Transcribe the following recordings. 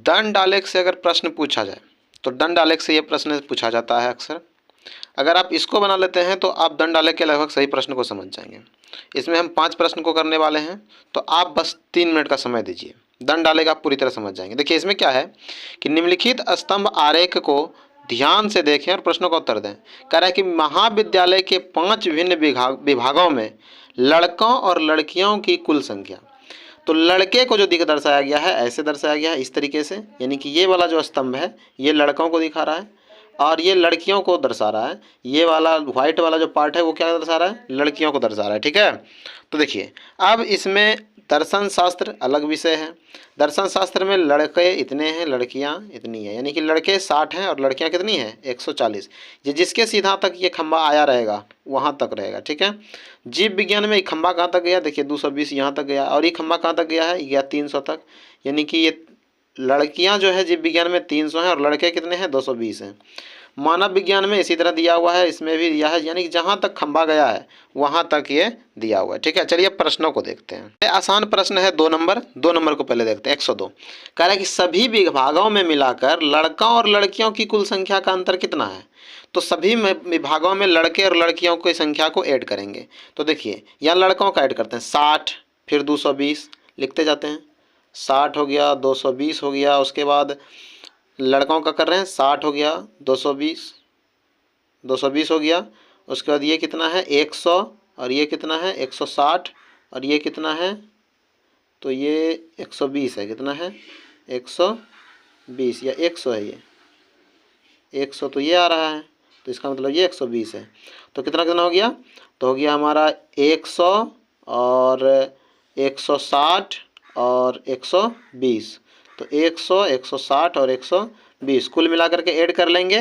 दंड आलेख से अगर प्रश्न पूछा जाए तो दंड आलेख से ये प्रश्न पूछा जाता है अक्सर। अगर आप इसको बना लेते हैं तो आप दंड आलेख के लगभग सही प्रश्न को समझ जाएंगे। इसमें हम 5 प्रश्न को करने वाले हैं, तो आप बस 3 मिनट का समय दीजिए, दंड आलेख आप पूरी तरह समझ जाएंगे। देखिए इसमें क्या है कि निम्नलिखित स्तंभ आरेख को ध्यान से देखें और प्रश्नों का उत्तर दें। कह रहा है कि महाविद्यालय के 5 विभिन्न विभागों में लड़कों और लड़कियों की कुल संख्या। तो लड़के को जो दर्शाया गया है ऐसे दर्शाया गया है इस तरीके से, यानी कि ये वाला जो स्तंभ है ये लड़कों को दिखा रहा है और ये लड़कियों को दर्शा रहा है। ये वाला व्हाइट वाला जो पार्ट है वो क्या दर्शा रहा है, लड़कियों को दर्शा रहा है। ठीक है, तो देखिए अब इसमें दर्शन शास्त्र अलग विषय है। दर्शन शास्त्र में लड़के इतने हैं, लड़कियां इतनी है, यानी कि लड़के 60 हैं और लड़कियां कितनी हैं 140। ये जिसके सीधा तक ये खंबा आया रहेगा वहाँ तक रहेगा। ठीक है, जीव विज्ञान में ये खंबा कहाँ तक गया, देखिए 220 यहाँ तक गया और ये खंबा कहाँ तक गया है, गया 300 तक। यानी कि ये लड़कियां जो है जीव विज्ञान में 300 हैं और लड़के कितने हैं 220 हैं। मानव विज्ञान में इसी तरह दिया हुआ है, इसमें भी दिया है, यानी कि जहाँ तक खंबा गया है वहाँ तक ये दिया हुआ है। ठीक है, चलिए प्रश्नों को देखते हैं। ये आसान प्रश्न है 2 नंबर को पहले देखते हैं। 102 कह रहा है कि सभी विभागों में मिलाकर लड़कों और लड़कियों की कुल संख्या का अंतर कितना है। तो सभी विभागों में लड़के और लड़कियों की संख्या को ऐड करेंगे। तो देखिए यहाँ लड़कों का ऐड करते हैं 60, फिर 220 लिखते जाते हैं। 60 हो गया, 220 हो गया, उसके बाद लड़कों का कर रहे हैं 60 हो गया, 220 हो गया, उसके बाद ये कितना है 100 और ये कितना है 160 और ये कितना है, तो ये 120 है, कितना है 120 या 100 है, ये 100 तो ये आ रहा है, तो इसका मतलब ये 120 है। तो कितना कितना हो गया, तो हो गया हमारा 100 और 160 और 120। तो 100, 160 और 120 कुल मिलाकर के ऐड कर लेंगे।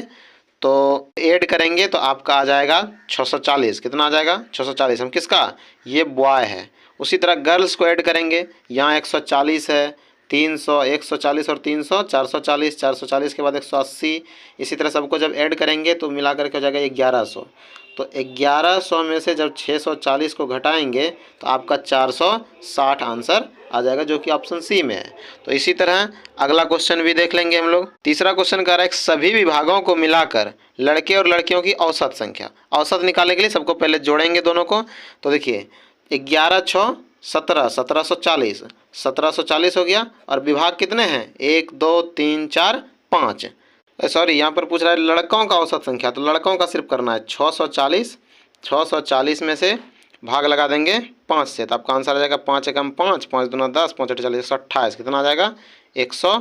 तो ऐड करेंगे तो आपका आ जाएगा 640। कितना आ जाएगा 640। हम किसका, ये बॉय है। उसी तरह गर्ल्स को ऐड करेंगे, यहाँ 140 है, 300, 140 और 300 440, 440 के बाद 180। इसी तरह सबको जब ऐड करेंगे तो मिलाकर के हो जाएगा 1100। तो 1100 में से जब 640 को घटाएंगे तो आपका 460 आंसर आ जाएगा, जो कि ऑप्शन सी में है। तो इसी तरह अगला क्वेश्चन भी देख लेंगे हम लोग। तीसरा क्वेश्चन कह रहा है सभी विभागों को मिलाकर लड़के और लड़कियों की औसत संख्या। औसत निकालने के लिए सबको पहले जोड़ेंगे दोनों को। तो देखिए 11 6 17, 1740, 1740 हो गया। और विभाग कितने हैं 1 2 3 4 5। सॉरी यहाँ पर पूछ रहा है लड़कों का औसत संख्या, तो लड़कों का सिर्फ करना है 640। 640 में से भाग लगा देंगे 5 से, तो आपका आंसर आ जाएगा 5 एकम 5, 5 दूना 10, 5 8 40, 128। कितना आ जाएगा 100।